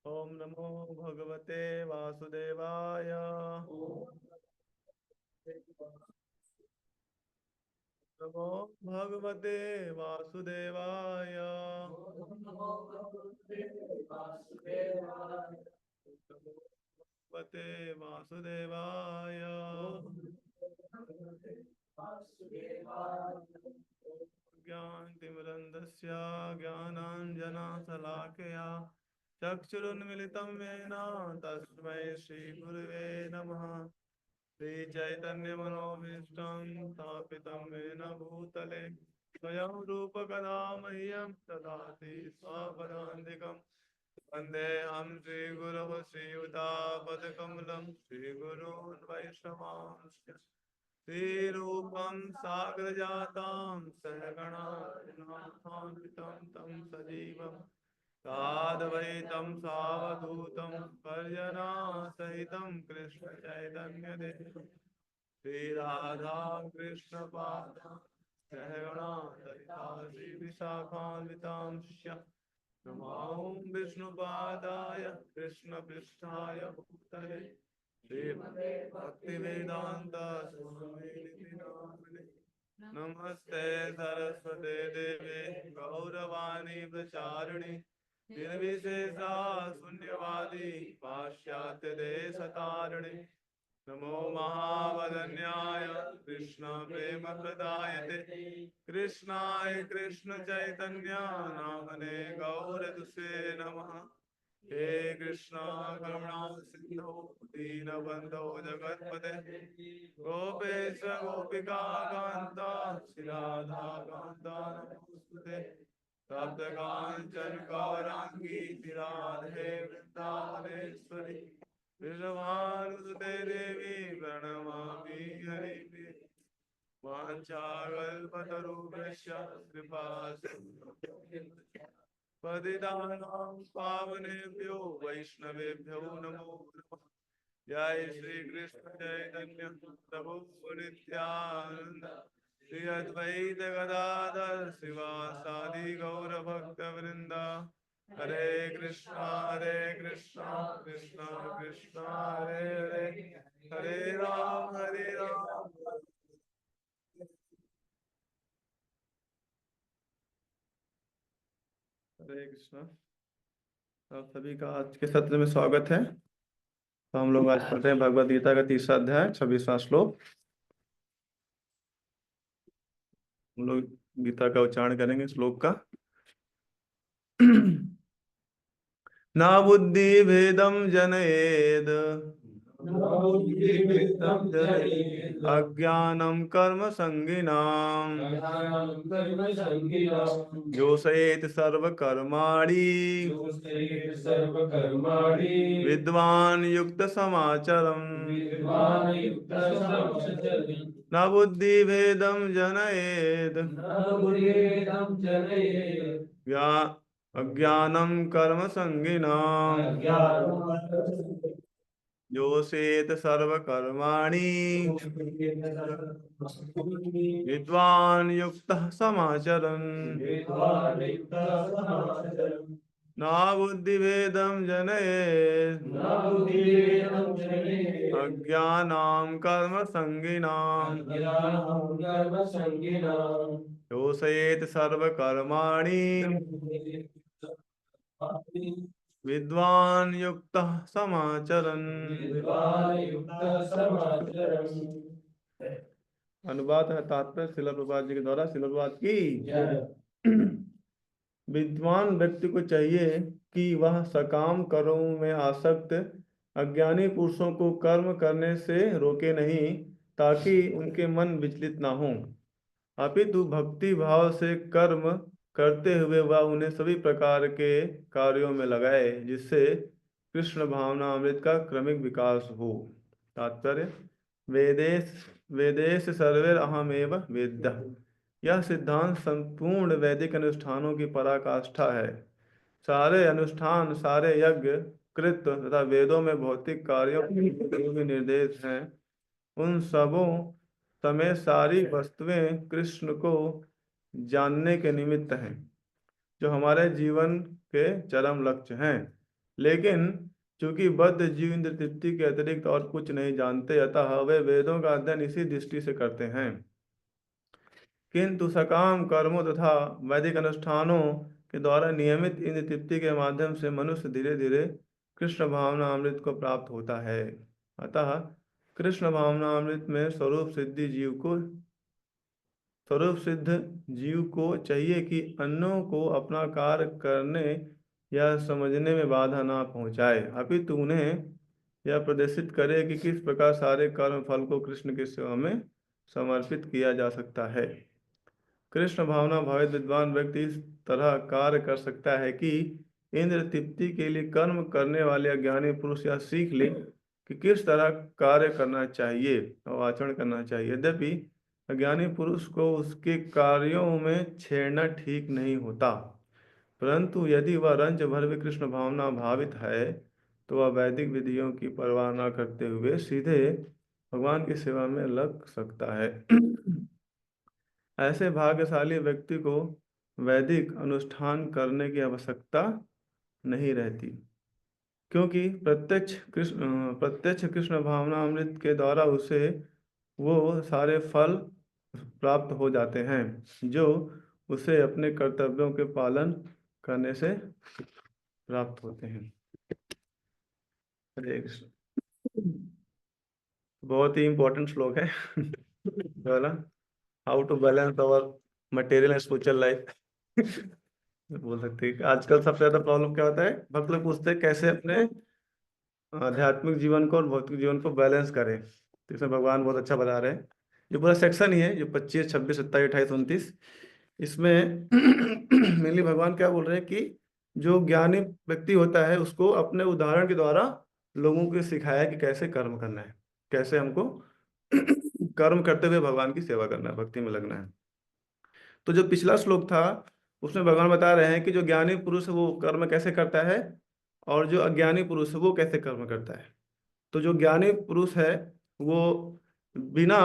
ओम नमो भगवते वासुदेवाय। नमो भगवते वासुदेवाय। नमो भगवते वासुदेवाय। ज्ञानतिमिरन्धस्य ज्ञानाञ्जनशलाकया चक्षुरुन्मिलितं येन तस्मै श्रीगुरुवे नमः। श्रीचैतन्यमनोभीष्टं स्थापितं येन भूतले स्वयं रूपकदा मह्यं ददाति स्वपदान्तिकम्। वन्देऽहं श्रीगुरोः श्रीयुतापदकमलं श्रीगुरून् वैष्णवांश्च श्रीरूपं साग्रजातं सहगणानाथान्वितं तं सजीवं साद्वैतं सावधूतं पर्जनासहितं कृष्णचैतन्यदेवं श्रीराधा कृष्णपादां सहगणा ललिता श्रीविशाखान्वितांश्च नमां विष्णुपादाय कृष्णपृष्ठाय भूतले श्रीमते भक्तिवेदांत स्वामिनिधि नामिने। नमस्ते सरस्वते देवे गौरवाणी प्रचारिणि निर्विशेषा शून्यवादी पाश्चात्य देशतारिणि। नमो महावदन्याय कृष्ण प्रेम प्रदायते कृष्णाय कृष्ण चैतन्य नामने गौरदुषे नमः। हे कृष्ण करुणा सिंधु दीनबंधो जगत्पते गोपेश गोपिका कांता श्रीराधा कांता नमोस्तुते। तप्त कांचन गौरांगी राधे वृंदावनेश्वरी विश्वभानुसुते देवी प्रणमामि हरिप्रिये। वाञ्छाकल्पतरुभ्यश्च कृपा पतितानां पावनेभ्यो वैष्णवेभ्यो नमो नमः। जय श्री कृष्ण चैतन्य प्रभु नित्यानंद श्री अद्वैत गदाधर शिवासादि गौर भक्त वृंदा। हरे कृष्णा कृष्णा कृष्णा हरे हरे हरे राम हरे कृष्णा। आप सभी का आज के सत्र में स्वागत है। तो हम लोग आज पढ़ते हैं भगवद गीता का तीसरा अध्याय 26वां श्लोक। हम लोग गीता का उच्चारण करेंगे श्लोक का। न बुद्धि भेदम जनयेद अज्ञानम कर्म संगिनाम योषयेत सर्व कर्माणि विद्वान युक्त समाचरम। न बुद्धि भेदम जनयेद अज्ञानम कर्म संगिनाम योषयेत सर्व कर्माणि विद्वान युक्त समाचरन्। न बुद्धि भेदम जनयेत् अज्ञानां कर्म संगिनाम योषयेत सर्व कर्माणि विद्वान युक्त समाचरन्। अनुवाद है तात्पर्य श्रील प्रभुपाद जी के द्वारा। श्रील प्रभुपाद की विद्वान व्यक्ति को चाहिए कि वह सकाम कर्मों में आसक्त अज्ञानी पुरुषों को कर्म करने से रोके नहीं, ताकि उनके मन विचलित ना हो, अपितु भक्ति भाव से कर्म करते हुए वह उन्हें सभी प्रकार के कार्यों में लगाए, जिससे कृष्ण भावना अमृत का क्रमिक विकास हो। तात्पर्य वेदेश वेदेश सर्वेर अहमेव वेद्यः। यह सिद्धांत संपूर्ण वैदिक अनुष्ठानों की पराकाष्ठा है। सारे अनुष्ठान, सारे यज्ञ कृत तथा वेदों में भौतिक कार्यों के जो भी निर्देश हैं, उन सबों समय सारी वस्तुएं कृष्ण को जानने के निमित्त हैं, जो हमारे जीवन के चरम लक्ष्य हैं। लेकिन चूंकि बद्ध जीव इंद्र तृप्ति के अतिरिक्त और कुछ नहीं जानते, अतः वे वेदों का अध्ययन इसी दृष्टि से करते हैं। किंतु सकाम कर्मों तथा वैदिक अनुष्ठानों के द्वारा नियमित इंद्र तृप्ति के माध्यम से मनुष्य धीरे धीरे कृष्ण भावना अमृत को प्राप्त होता है। अतः कृष्ण भावना अमृत में स्वरूप सिद्ध जीव को चाहिए कि अन्यों को अपना कार्य करने या समझने में बाधा ना पहुंचाए, अपितु उन्हें यह प्रदर्शित करे कि किस प्रकार सारे कर्म फल को कृष्ण की सेवा में समर्पित किया जा सकता है। कृष्ण भावना भावित विद्वान व्यक्ति इस तरह कार्य कर सकता है कि इंद्र तृप्ति के लिए कर्म करने वाले अज्ञानी पुरुष यह सीख ले कि किस तरह कार्य करना चाहिए और आचरण करना चाहिए। यद्यपि अज्ञानी पुरुष को उसके कार्यों में छेड़ना ठीक नहीं होता, परंतु यदि वह रंज भर भी कृष्ण भावना भावित है तो वह वैदिक विधियों की परवाह न करते हुए सीधे भगवान की सेवा में लग सकता है। ऐसे भाग्यशाली व्यक्ति को वैदिक अनुष्ठान करने की आवश्यकता नहीं रहती, क्योंकि प्रत्यक्ष कृष्ण भावना अमृत के द्वारा उसे वो सारे फल प्राप्त हो जाते हैं जो उसे अपने कर्तव्यों के पालन करने से प्राप्त होते हैं। हरे कृष्ण। बहुत ही इंपॉर्टेंट श्लोक है वाला, how to balance our material and spiritual life. बोल सकते हैं आजकल सबसे ज्यादा प्रॉब्लम क्या होता है, भक्त लोग पूछते हैं कैसे अपने आध्यात्मिक जीवन को और भौतिक जीवन को बैलेंस करें। तो इसमें भगवान बहुत अच्छा बता रहे हैं। जो पूरा सेक्शन ही है, जो 25, 26, 27, 28, 29, इसमें मेनली भगवान क्या बोल रहे हैं कि जो ज्ञानी व्यक्ति होता है उसको अपने उदाहरण के द्वारा लोगों को सिखाया कि कैसे कर्म करना है, कैसे हमको कर्म करते हुए भगवान की सेवा करना है, भक्ति में लगना है। तो जो पिछला श्लोक था उसमें भगवान बता रहे हैं कि जो ज्ञानी पुरुष है वो कर्म कैसे करता है और जो अज्ञानी पुरुष है वो कैसे कर्म करता है। तो जो ज्ञानी पुरुष है वो बिना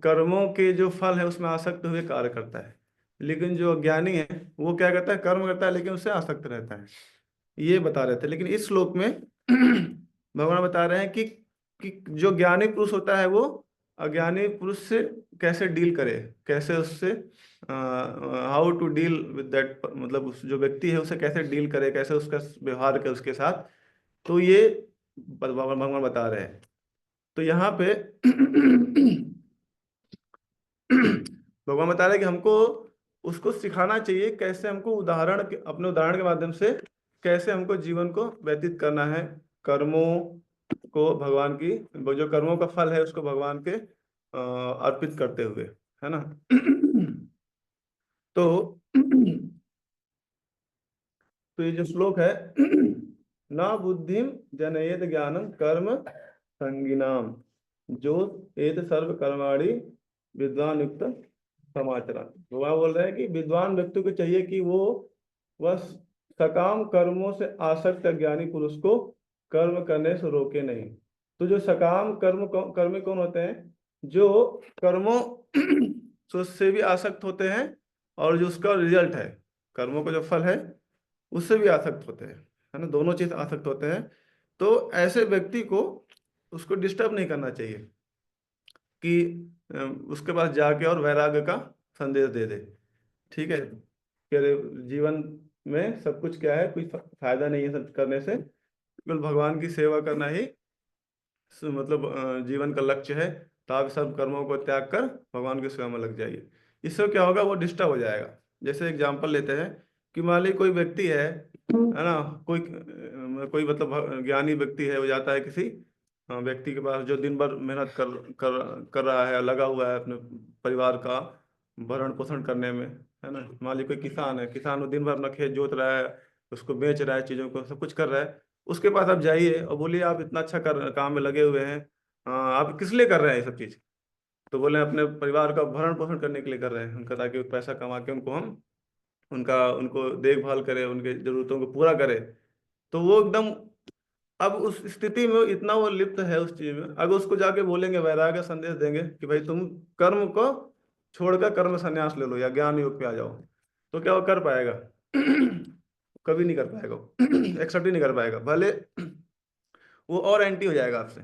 कर्मों के जो फल है उसमें आसक्त हुए कार्य करता है, लेकिन जो अज्ञानी है वो क्या करता है, कर्म करता है लेकिन उससे आसक्त रहता है। ये बता रहे थे। लेकिन इस श्लोक में भगवान बता रहे हैं कि जो ज्ञानी पुरुष होता है वो अज्ञानी पुरुष से कैसे डील करे, कैसे उससे how to deal with that, मतलब उस जो व्यक्ति है उसे कैसे डील करे, कैसे उसका व्यवहार करे उसके साथ। तो ये भगवान बता रहे हैं। तो यहाँ पे भगवान बता रहे हैं कि हमको उसको सिखाना चाहिए कैसे हमको अपने उदाहरण के माध्यम से कैसे हमको जीवन को व्यतीत करना है, कर्मों को भगवान की, वो जो कर्मों का फल है उसको भगवान के अर्पित करते हुए, है ना। तो तो ये जो श्लोक है ना बुद्धिम जनयेत ज्ञानम कर्म संगिनाम जो एत सर्व कर्माणि विद्वान युक्त समाचरण। भगवान बोल रहे हैं कि विद्वान व्यक्ति को चाहिए कि वो वह सकाम कर्मों से आसक्त ज्ञानी पुरुष को कर्म करने से रोके नहीं। तो जो सकाम कर्मी कौन होते हैं, जो कर्मों से भी आसक्त होते हैं और जो उसका रिजल्ट है, कर्मों का जो फल है उससे भी आसक्त होते हैं, है ना, दोनों चीज आसक्त होते हैं। तो ऐसे व्यक्ति को उसको डिस्टर्ब नहीं करना चाहिए कि उसके पास जाके और वैराग्य का संदेश दे दे। ठीक है कि अरे जीवन में सब कुछ क्या है, कोई फायदा नहीं है सब करने से, केवल भगवान की सेवा करना ही मतलब जीवन का लक्ष्य है। तो आप सब कर्मों को त्याग कर भगवान की सेवा में लग जाइए। इससे क्या होगा, वो डिस्टर्ब हो जाएगा। जैसे एग्जाम्पल लेते हैं कि मान ली कोई व्यक्ति है ना, कोई कोई मतलब ज्ञानी व्यक्ति है, वो जाता है किसी व्यक्ति के पास जो दिन भर मेहनत कर रहा है, लगा हुआ है अपने परिवार का भरण पोषण करने में, है ना। मान ली कोई किसान है, किसान वो दिन भर अपना खेत जोत रहा है, उसको बेच रहा है, चीज़ों को सब कुछ कर रहा है। उसके पास आप जाइए और बोलिए आप इतना अच्छा काम में लगे हुए हैं, आप किस लिए कर रहे हैं ये सब चीज़। तो बोले अपने परिवार का भरण पोषण करने के लिए कर रहे हैं उनका, ताकि पैसा कमा के उनको देखभाल करें, उनके जरूरतों को पूरा करें। तो वो एकदम अब उस स्थिति में इतना वो लिप्त है उस चीज में, अगर उसको जाके बोलेंगे, वैराग्य संदेश देंगे कि भाई तुम कर्म को छोड़कर कर्म संन्यास ले लो या ज्ञान योग पे आ जाओ, तो क्या वो कर पाएगा? कभी नहीं कर पाएगा, एक्सेप्ट ही नहीं कर पाएगा, भले वो और एंटी हो जाएगा आपसे।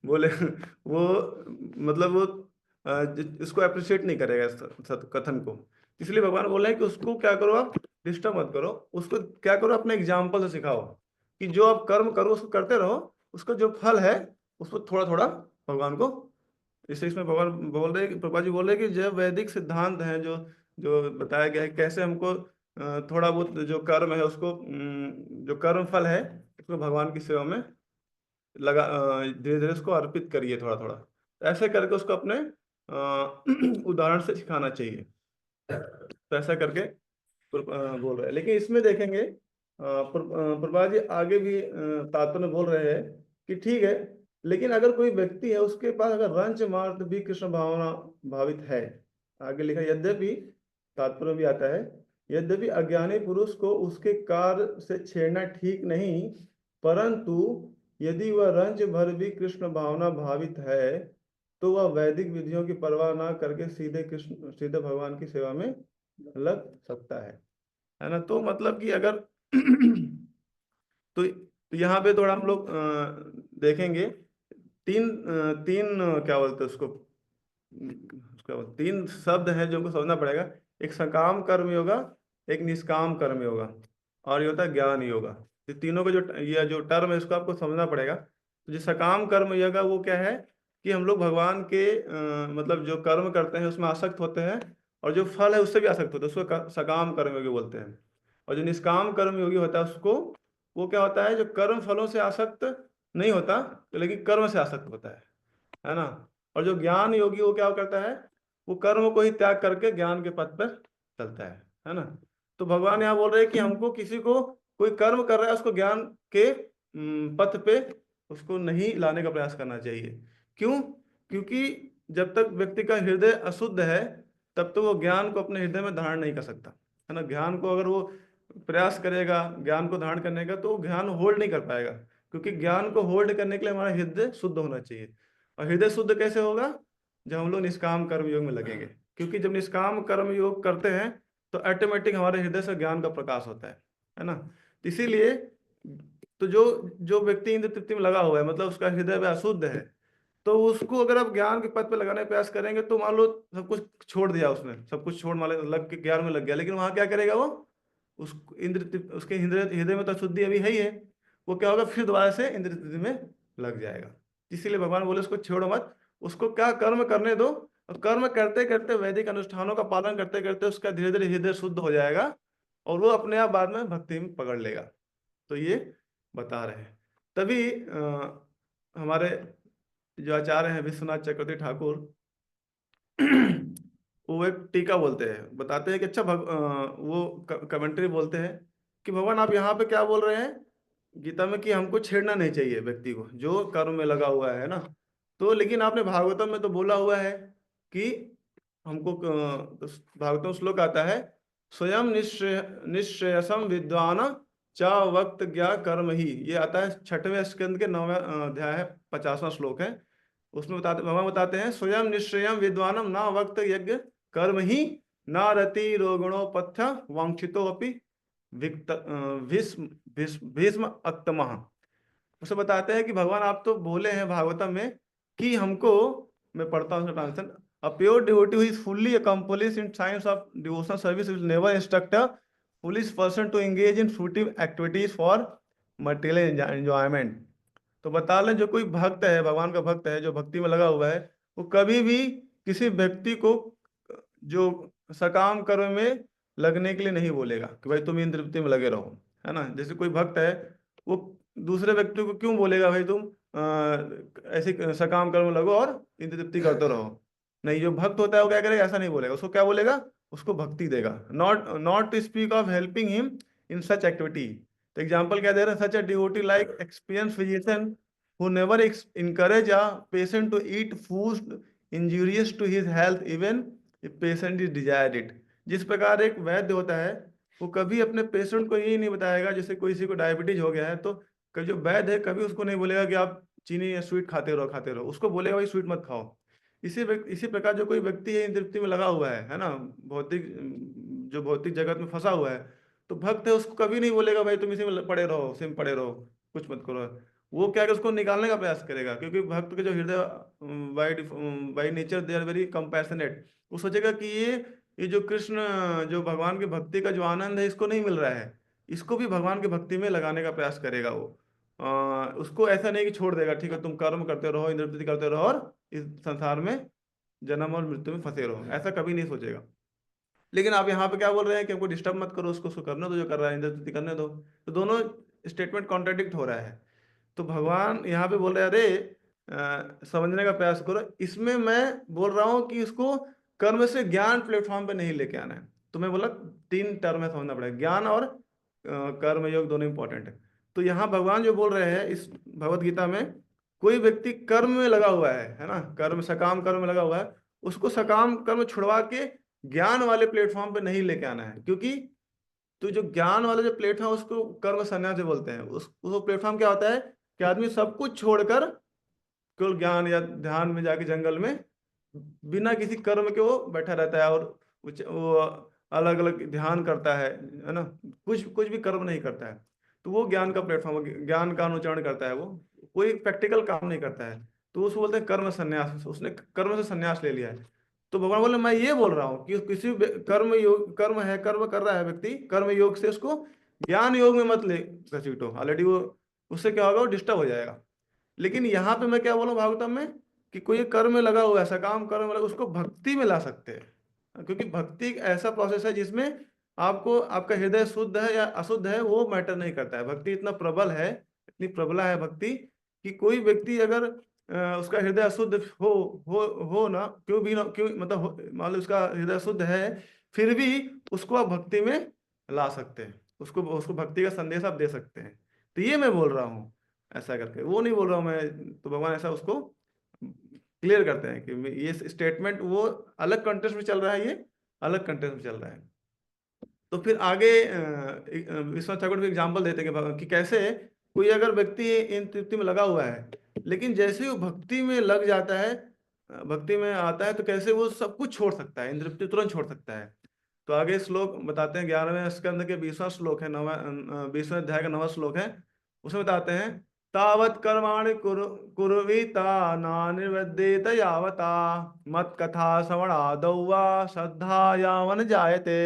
बोले वो मतलब वो इसको अप्रिशिएट नहीं करेगा इस कथन को। इसलिए भगवान बोल रहे हैं कि उसको क्या करो, आप डिस्टर्ब मत करो, उसको क्या करो, अपने एग्जाम्पल से सिखाओ कि जो आप कर्म करो उसको करते रहो, उसका जो फल है उसको थोड़ा थोड़ा भगवान को। इससे इसमें भगवान बोल रहे, प्रभुपाद जी बोल रहे कि जो वैदिक सिद्धांत हैं, जो जो बताया गया है कैसे हमको थोड़ा बहुत जो कर्म है उसको, जो कर्म फल है उसको भगवान की सेवा में लगा, धीरे धीरे उसको अर्पित करिए थोड़ा थोड़ा, तो ऐसे करके उसको अपने उदाहरण से सिखाना चाहिए। तो ऐसा करके बोल रहे हैं। लेकिन इसमें देखेंगे प्रभुपाद जी आगे भी तात्पर्य में बोल रहे हैं कि ठीक है, लेकिन अगर कोई व्यक्ति है उसके पास अगर रंच मात्र भी कृष्ण भावना भावित है, आगे लिखा यद्यपि, तात्पर्य में भी आता है, यद्यपि अज्ञानी पुरुष को उसके कार्य से छेड़ना ठीक नहीं, परंतु यदि वह रंच भर भी कृष्ण भावना भावित है तो वह वैदिक विधियों की परवाह ना करके सीधे भगवान की सेवा में लग सकता है ना। तो मतलब कि अगर तो यहाँ पे थोड़ा हम लोग देखेंगे तीन क्या बोलते हैं उसको, तीन शब्द हैं जो हमको समझना पड़ेगा। एक सकाम कर्म योगा, एक निष्काम कर्म योगा, और ये होता है ज्ञान योगा। ये तीनों का जो ये जो टर्म है इसको आपको समझना पड़ेगा। तो जो सकाम कर्म योगा वो क्या है कि हम लोग भगवान के मतलब जो कर्म करते हैं उसमें आसक्त होते हैं, और जो फल है उससे भी आसक्त होते हैं, उसको सकाम कर्म योगी बोलते हैं। और जो निष्काम कर्म योगी होता है उसको, वो क्या होता है, जो कर्म फलों से आसक्त नहीं होता लेकिन कर्म से आसक्त होता है ना। और जो ज्ञान योगी वो क्या करता है, वो कर्म को ही त्याग करके ज्ञान के पथ पर चलता है ना। तो भगवान यहाँ बोल रहे हैं कि हमको किसी को कोई कर्म कर रहा है उसको ज्ञान के पथ पे उसको नहीं लाने का प्रयास करना चाहिए। क्यों? क्योंकि जब तक व्यक्ति का हृदय अशुद्ध है तब तो वो ज्ञान को अपने हृदय में धारण नहीं कर सकता है ना। ज्ञान को अगर वो प्रयास करेगा ज्ञान को धारण करने का, तो वो ज्ञान होल्ड नहीं कर पाएगा, क्योंकि ज्ञान को होल्ड करने के लिए हमारा हृदय शुद्ध होना चाहिए। और हृदय शुद्ध कैसे होगा? जब हम लोग निष्काम कर्म योग में लगेंगे, क्योंकि जब निष्काम कर्म योग करते हैं तो ऑटोमेटिक हमारे हृदय से ज्ञान का प्रकाश होता है ना। इसीलिए तो जो जो व्यक्ति इंद्र तृप्ति में लगा हुआ है, मतलब उसका हृदय भी अशुद्ध है, तो उसको अगर आप ज्ञान के पथ पे लगाने का प्रयास करेंगे, तो मान लो सब कुछ छोड़ दिया उसने, सब कुछ छोड़ मान लो लग के ज्ञान में लग गया, लेकिन वहां क्या करेगा वो, उस उसके हृदय में तो अशुद्धि अभी है ही है, वो क्या होगा, फिर दोबारा से इंद्र तृप्ति में लग जाएगा। इसीलिए भगवान बोले उसको छोड़ो मत, उसको क्या कर्म करने दो, और कर्म करते करते वैदिक अनुष्ठानों का पालन करते करते उसका धीरे धीरे हृदय शुद्ध हो जाएगा, और वो अपने आप बाद में भक्ति में पकड़ लेगा। तो ये बता रहे हैं। तभी हमारे जो आचार्य हैं विश्वनाथ चक्रवर्ती ठाकुर, वो एक टीका बोलते हैं, बताते हैं कि अच्छा वो कमेंट्री बोलते हैं कि भगवान आप यहाँ पे क्या बोल रहे हैं गीता में कि हमको छेड़ना नहीं चाहिए व्यक्ति को जो कर्म में लगा हुआ है ना। तो लेकिन आपने भागवतम में तो बोला हुआ है कि हमको तो भागवतम श्लोक आता है, स्वयं निश्रेयसम विद्वान चा वक्त ज्ञा कर्म ही, ये आता है 6वें स्कंद के 9वें अध्याय है, 50वां श्लोक है। उसमें बताते भगवान बताते हैं, स्वयं निश्चयम विद्वानम ना वक्त यज्ञ कर्म ही ना रति रोगणो पथ्य वांछितो अपि भीष्म अक्तमः। उसे बताते हैं कि भगवान आप तो बोले हैं भागवतम में कि हमको, मैं पढ़ता हूँ translation, a pure devotee who is fully accomplish in science of devotional service will never instruct a foolish person to engage in fruitive activities for material enjoyment. तो बता लें जो कोई भक्त है, भगवान का भक्त है जो भक्ति में लगा हुआ है, वो कभी भी किसी व्यक्ति को जो सकाम कर्म में लगने के लिए नहीं बोलेगा कि भाई तुम इंद्र तृप्ति में लगे रहो, है ना। जैसे कोई भक्त है वो दूसरे व्यक्ति को क्यों बोलेगा भाई तुम ऐसे सकाम कर्म में लगो और इंद्र तृप्ति करते रहो। नहीं, जो भक्त होता है वो क्या करेगा, ऐसा नहीं बोलेगा, उसको क्या बोलेगा, उसको भक्ति देगा। Not not to speak of helping him in such activity. तो एग्जाम्पल क्या दे रहे हैं, such a devotee like experience physician who never encourage a patient to eat food injurious to his health even if patient is desired it। जिस प्रकार एक वैद्य होता है वो कभी अपने पेशेंट को यही नहीं बताएगा, जैसे किसी को डायबिटीज हो गया है तो जो वैद्य है कभी उसको नहीं बोलेगा कि आप चीनी या स्वीट खाते रहो, उसको बोलेगा भाई स्वीट मत खाओ। इसी प्रकार जो कोई व्यक्ति है इन तृप्ति में लगा हुआ है ना, भौतिक जो भौतिक जगत में फंसा हुआ है, तो भक्त है उसको कभी नहीं बोलेगा भाई तुम इसी में पड़े रहो, इसी में पड़े रहो, कुछ मत करो। वो क्या है, उसको निकालने का प्रयास करेगा, क्योंकि भक्त के जो हृदय by by nature they are very compassionate. वो सोचेगा कि ये जो कृष्ण, जो भगवान की भक्ति का जो आनंद है इसको नहीं मिल रहा है, इसको भी भगवान की भक्ति में लगाने का प्रयास करेगा वो। उसको ऐसा नहीं कि छोड़ देगा, ठीक है तुम कर्म करते रहो, इंद्र प्रीति करते रहो और इस संसार में जन्म और मृत्यु में फंसे रहो, ऐसा कभी नहीं सोचेगा। लेकिन आप यहाँ पे क्या बोल रहे हैं कि हमको डिस्टर्ब मत करो, उसको उसको करने दो, जो कर रहा है इंद्र स्तुति करने दो। तो दोनों स्टेटमेंट कॉन्ट्राडिक्ट हो रहा है। तो भगवान यहाँ पे बोल रहे हैं अरे समझने का प्रयास करो, इसमें मैं बोल रहा हूँ कि इसको कर्म से ज्ञान प्लेटफॉर्म पे नहीं लेके आना है। तो मैं बोला 3 टर्म है समझना पड़ेगा, ज्ञान और कर्म योग दोनों इंपॉर्टेंट है। तो यहाँ भगवान जो बोल रहे हैं इस भगवत गीता में, कोई व्यक्ति कर्म में लगा हुआ है ना, कर्म सकाम कर्म में लगा हुआ है, उसको सकाम कर्म छुड़वा के ज्ञान वाले प्लेटफॉर्म पे नहीं लेके आना है। क्योंकि तो जो ज्ञान वाला जो प्लेटफॉर्म है उसको कर्म संन्यास से बोलते हैं। वो प्लेटफॉर्म क्या होता है कि आदमी सब कुछ छोड़कर केवल ज्ञान या ध्यान में जाके जंगल में बिना किसी कर्म के वो बैठा रहता है, और वो अलग अलग ध्यान करता है ना, कुछ कुछ भी कर्म नहीं करता है। तो वो ज्ञान का प्लेटफॉर्म, ज्ञान का अनुचरण करता है, वो कोई प्रैक्टिकल काम नहीं करता है। तो उसको बोलते हैं कर्म संन्यास, उसने कर्म से संन्यास ले लिया है। तो भगवान बोले मैं ये बोल रहा हूँ कि किसी कर्म योग, कर्म है, कर्म कर रहा है व्यक्ति, कर्म योग से उसको ज्ञान योग में मत ले घसीटो, ऑलरेडी वो उससे क्या होगा, वो डिस्टर्ब हो जाएगा। लेकिन यहाँ पे मैं क्या बोलूँ भागवतम में कि कोई कर्म में लगा हुआ है, सकाम कर्म में लगा, उसको भक्ति में ला सकते हैं। क्योंकि भक्ति एक ऐसा प्रोसेस है जिसमें आपको आपका हृदय शुद्ध है या अशुद्ध है वो मैटर नहीं करता है। भक्ति इतना प्रबल है, इतनी प्रबला है भक्ति कि कोई व्यक्ति अगर उसका हृदय अशुद्ध हो ना, क्यों भी ना, क्यों मतलब मान लो उसका हृदय शुद्ध है, फिर भी उसको आप भक्ति में ला सकते हैं, उसको उसको भक्ति का संदेश आप दे सकते हैं। तो ये मैं बोल रहा हूँ ऐसा करके, वो नहीं बोल रहा हूँ मैं। तो भगवान ऐसा उसको क्लियर करते हैं कि ये स्टेटमेंट वो अलग कंटेक्स्ट में चल रहा है, ये अलग कंटेक्स्ट में चल रहा है। तो फिर आगे विश्वनाथ ठाकुर भी एग्जाम्पल देते हैं कि कैसे कोई अगर व्यक्ति इन तृप्ति में लगा हुआ है, लेकिन जैसे ही वो भक्ति में लग जाता है, भक्ति में आता है, तो कैसे वो सब कुछ छोड़ सकता है, इन तृप्ति तुरंत छोड़ सकता है। तो आगे श्लोक बताते हैं, 11वें स्कंद के 20वां श्लोक है, 20वें अध्याय का 9वां श्लोक है। उसमें बताते हैं तावत कर्माणि कुर्वीता नानिर्वद्येत यावता मत कथा श्रवण आदौ वा श्रद्धा यावन जायते।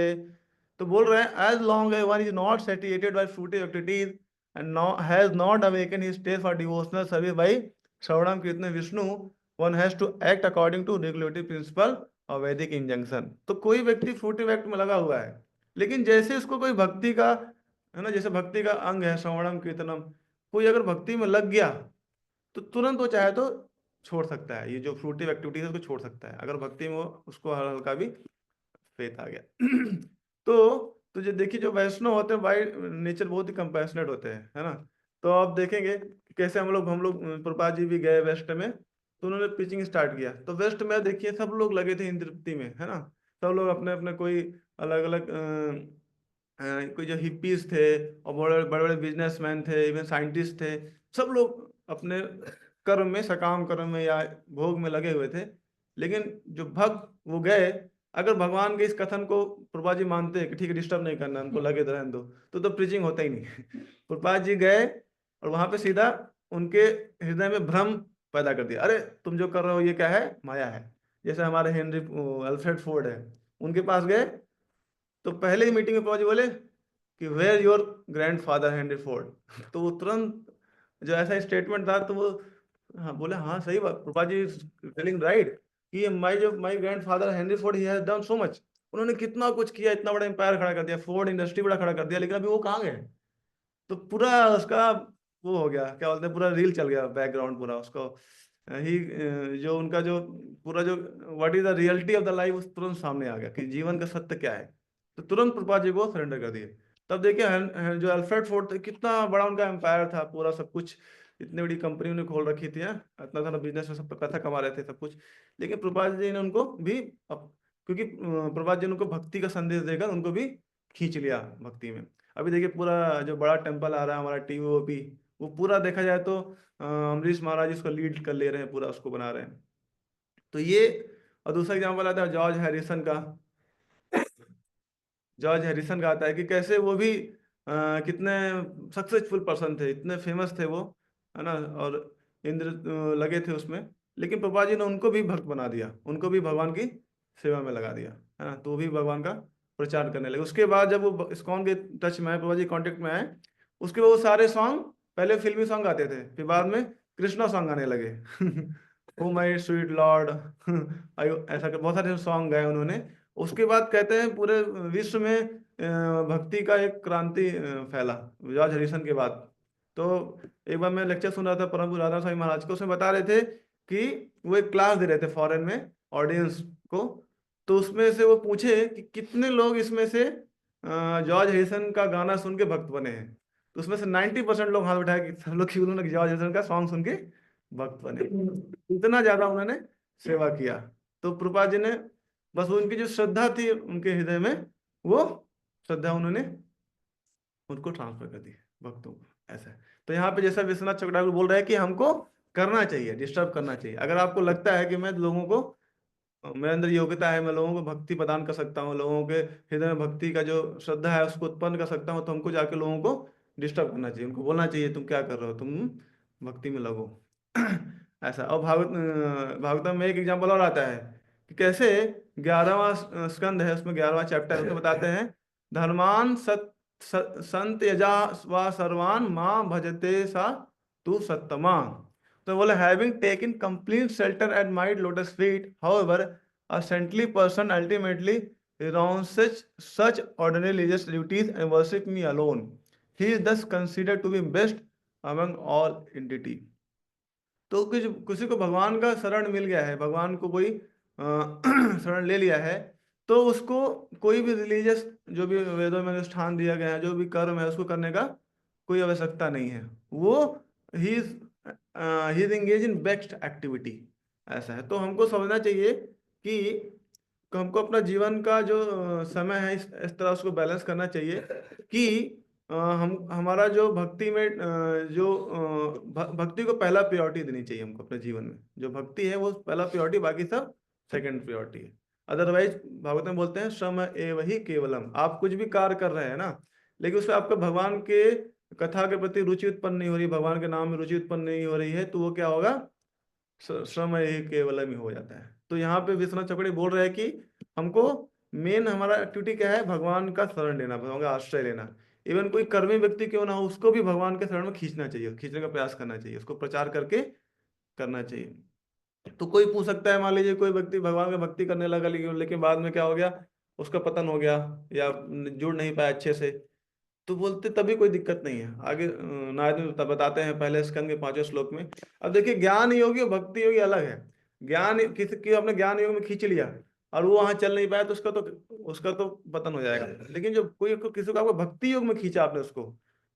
तो बोल रहे हैं as long as one is not satisfied by fruitive activities and has not awaken his taste for devotional service by shravanam kirtan Vishnu, one has to act according to regulatory principle और वैदिक इंजंक्शन। तो कोई व्यक्ति फ्रूटिव एक्ट में लगा हुआ है, लेकिन जैसे उसको कोई भक्ति का, है ना, जैसे भक्ति का अंग है श्रवणम कीर्तनम, कोई अगर भक्ति में लग गया तो तुरंत वो चाहे तो छोड़ सकता है, ये जो फ्रूटिव एक्टिविटीज है उसको छोड़ सकता है, अगर भक्ति में उसको हल्का भी फेथ आ गया। तो जो देखिए जो वैष्णव होते हैं बाई नेचर बहुत ही कंपैशनेट होते हैं, है ना। तो आप देखेंगे कि कैसे हम लोग प्रभुपाद जी भी गए वेस्ट में, तो उन्होंने पिचिंग स्टार्ट किया, तो वेस्ट में देखिए सब लोग लगे थे इन तृप्ति में, है ना। सब लोग अपने अपने कोई अलग अलग कोई जो हिप्पीज थे और बड़े बड़े बड़े बिजनेसमैन थे, इवन साइंटिस्ट थे, सब लोग अपने कर्म में, सकाम कर्म में या भोग में लगे हुए थे। लेकिन जो भक्त वो गए, अगर भगवान के इस कथन को प्रभुपाद जी मानते हैं कि ठीक है डिस्टर्ब नहीं करना, उनको लगे तो रहने दो, तो प्रीचिंग होता ही नहीं। प्रभुपाद जी गए और वहां पे सीधा उनके हृदय में भ्रम पैदा कर दिया, अरे तुम जो कर रहे हो ये क्या है, माया है। जैसे हमारे हेनरी अल्फ्रेड फोर्ड है, उनके पास गए, तो पहले ही मीटिंग में पहुंचे, बोले कि where your grandfather Henry Ford. तो वो तुरंत जो ऐसा स्टेटमेंट था, तो वो हाँ बोले हाँ सही बात, प्रभा जी टेलिंग राइट कि my grand father Henry Ford he has done so much. उन्होंने कितना कुछ किया, इतना बड़ा एम्पायर खड़ा कर दिया, फोर्ड इंडस्ट्री बड़ा खड़ा कर दिया, लेकिन अभी वो कहाँ गए। तो पूरा उसका वो हो गया, क्या बोलते हैं, पूरा रील चल गया बैकग्राउंड पूरा उसको, ही जो उनका जो पूरा जो what is the reality of the life उस तुरंत सामने आ गया कि जीवन का सत्य क्या है। तो तुरंत प्रभुपाद जी को सरेंडर कर दिए। तब देखिए जो अल्फ्रेड फोर्ड थे, कितना बड़ा उनका एम्पायर था, पूरा सब कुछ, इतनी बड़ी कंपनी उन्हें खोल रखी थी, इतना सारा बिजनेस में सब पैसा कमा रहे थे सब कुछ। लेकिन प्रभुपाद जी ने उनको भी क्योंकि प्रभुपाद जी ने उनको भक्ति का संदेश देकर उनको भी खींच लिया भक्ति में। अभी देखिए पूरा जो बड़ा टेम्पल आ रहा है हमारा टीओपी, वो पूरा देखा जाए तो अमरीश महाराज इसको लीड कर ले रहे हैं, पूरा उसको बना रहे हैं। तो ये, और दूसरा एग्जाम्पल आता है जॉर्ज हैरिसन का। जॉर्ज हैरिसन का आता है कि कैसे वो भी कितने सक्सेसफुल पर्सन थे, इतने फेमस थे वो, है ना, और इंद्र लगे थे उसमें, लेकिन प्रभुपाद जी ने उनको भी भक्त बना दिया, उनको भी भगवान की सेवा में लगा दिया, है ना, तो वो भी भगवान का प्रचार करने लगे। उसके बाद जब वो इस्कॉन के टच में आए, प्रभुपाद जी कॉन्टेक्ट में आए, उसके बाद वो सारे सॉन्ग, पहले फिल्मी सॉन्ग गाते थे, फिर बाद में कृष्णा सॉन्ग गाने लगे। ओ माय स्वीट लॉर्ड, ऐसा कर बहुत सारे सॉन्ग गाए उन्होंने। उसके बाद कहते हैं पूरे विश्व में भक्ति का एक क्रांति फैला जॉर्ज हरिसन के बाद। तो एक बार मैं लेक्चर सुन रहा था परम राधा स्वामी महाराज को, उसमें बता रहे थे कि वो एक क्लास दे रहे थे फॉरेन में ऑडियंस को, तो उसमें से वो पूछे कि कितने लोग इसमें से जॉर्ज हरिसन का गाना सुन के भक्त बने हैं, तो उसमें से 90% लोग हाथ उठाए कि सब लोग कि उन्होंने जॉर्ज हरिसन का सॉन्ग सुन के भक्त बने, इतना ज्यादा उन्होंने सेवा किया। तो प्रभुपाद जी ने बस उनकी जो श्रद्धा थी उनके हृदय में, वो श्रद्धा उन्होंने उनको ट्रांसफर कर दी भक्तों को, ऐसा है। तो यहाँ पे जैसा विश्वनाथ चक्रधारी बोल रहा है कि हमको करना चाहिए, डिस्टर्ब करना चाहिए। अगर आपको लगता है कि मैं लोगों को, मेरे अंदर योग्यता है, मैं लोगों को भक्ति प्रदान कर सकता हूँ, लोगों के हृदय में भक्ति का जो श्रद्धा है उसको उत्पन्न कर सकता हूँ, तो हमको जाके लोगों को डिस्टर्ब करना चाहिए, उनको बोलना चाहिए तुम क्या कर रहे हो, तुम भक्ति में लगो। ऐसा। और भागवतम में एक एग्जाम्पल और आता है कि कैसे 11वां स्कंद है, उसमें 11वां चैप्टर, उसमें बताते हैं धर्मान संत यजा वा सर्वान माँ भजते सा तू सत्तमा। तो बोले having taken complete shelter at my lotus feet, however a saintly person ultimately renounces such ordinary religious duties and worship me alone. He is thus considered to be best among all entity. तो कुछ किसी को भगवान का शरण मिल गया है, भगवान को कोई शरण ले लिया है, तो उसको कोई भी रिलीजियस जो भी वेदों में अनुष्ठान दिया गया है, जो भी कर्म है, उसको करने का कोई आवश्यकता नहीं है। वो he is he is engage in best activity, ऐसा है। तो हमको समझना चाहिए कि हमको अपना जीवन का जो समय है इस तरह उसको बैलेंस करना चाहिए कि हम हमारा जो भक्ति में भक्ति को पहला प्रायोरिटी देनी चाहिए हमको अपने जीवन में। जो भक्ति है वो पहला प्रायोरिटी, बाकी सब सेकंड प्रायोरिटी है। अदरवाइज भागवत में बोलते हैं श्रम एव ही केवलम। आप कुछ भी कार्य कर रहे हैं ना, लेकिन उसमें आपका भगवान के कथा के प्रति रुचि उत्पन्न नहीं हो रही, भगवान के नाम में रुचि उत्पन्न नहीं हो रही है, तो वो क्या होगा, श्रम ही केवलम ही हो जाता है। तो यहाँ पे विश्वनाथ चक्रवर्ती बोल रहे हैं कि हमको मेन हमारा एक्टिविटी क्या है, भगवान का शरण लेना, भगवान का आश्रय लेना। इवन कोई कर्मी व्यक्ति क्यों ना हो, उसको भी भगवान के शरण में खींचना चाहिए, खींचने का प्रयास करना चाहिए, उसको प्रचार करके करना चाहिए। तो कोई पूछ सकता है, मान लीजिए कोई व्यक्ति भगवान का भक्ति करने लगा, लेकिन बाद में क्या हो गया, उसका पतन हो गया या जुड़ नहीं पाया अच्छे से, तो बोलते तभी कोई दिक्कत नहीं है। आगे नारद में बताते हैं पहले स्कंद के 5वें श्लोक में। अब देखिए ज्ञान योगी और भक्ति योगी अलग है। ज्ञान किसी की आपने ज्ञान योग में खींच लिया और वो वहां चल नहीं पाया, तो उसका तो पतन हो जाएगा। लेकिन जब कोई किसी को आपको भक्ति योग में खींचा आपने उसको,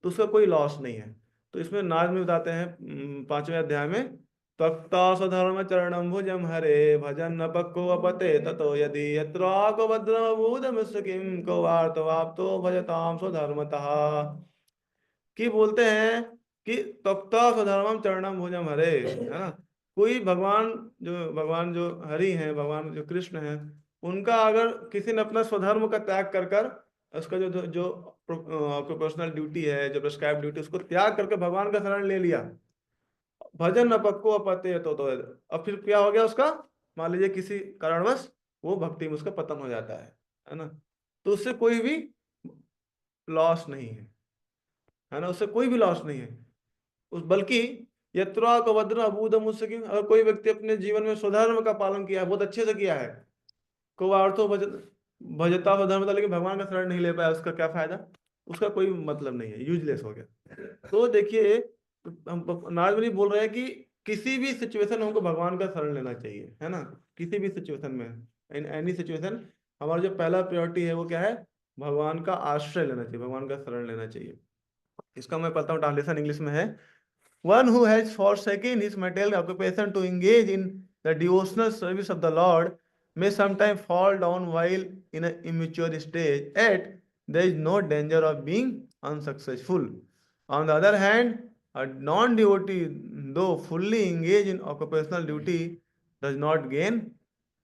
तो उसका कोई लॉस नहीं है। तो इसमें नारद में बताते हैं 5वें अध्याय में, तक्ता स्वधर्म चरणम भुजम हरे भजन न पक्को अपते ततो यदि यत्राको भद्रमभूतम किम को वार्तवाप्तो भजताम स्वधर्मतः। कि बोलते हैं कि तक्ता स्वधर्मम चरणम भुजम हरे, है ना, कोई भगवान जो हरि हैं, भगवान जो कृष्ण हैं, उनका अगर किसी ने अपना स्वधर्म का त्याग कर कर, उसका जो जो प्रोफेशनल ड्यूटी है, जो प्रेस्क्राइब ड्यूटी, उसको त्याग करके भगवान का शरण ले लिया, भजन न पक्को अपते तो अब फिर क्या हो गया उसका, मान लीजिए किसी कारणवश वो भक्ति में उसका पतन हो जाता है ना, तो उससे कोई भी लॉस नहीं है ना, उससे कोई भी लॉस नहीं है। उस बल्कि यत्रा को वज्र अबूध मुस्किन, अगर कोई व्यक्ति अपने जीवन में स्वधर्म का पालन किया है, बहुत अच्छे से किया है, को अर्थो भजता स्वधर्म था, लेकिन भगवान का शरण नहीं ले पाया, उसका क्या फायदा, उसका कोई मतलब नहीं है, यूजलेस हो गया। तो देखिए हम नारद मुनि बोल रहे हैं कि किसी भी सिचुएशन में हमको भगवान का शरण लेना चाहिए, है ना, किसी भी सिचुएशन में, इन एनी सिचुएशन हमारा जो पहला प्रायोरिटी है वो क्या है, भगवान का आश्रय लेना चाहिए, भगवान का शरण लेना चाहिए। इसका मैं पढ़ता हूँ, ट्रांसलेशन इंग्लिश में है। One who has forsaken his material occupation to engage in the devotional service of the Lord may sometimes fall down while in an immature stage, yet there is no danger of being unsuccessful. On the other hand, a non-devotee, though fully engaged in occupational duty, does not gain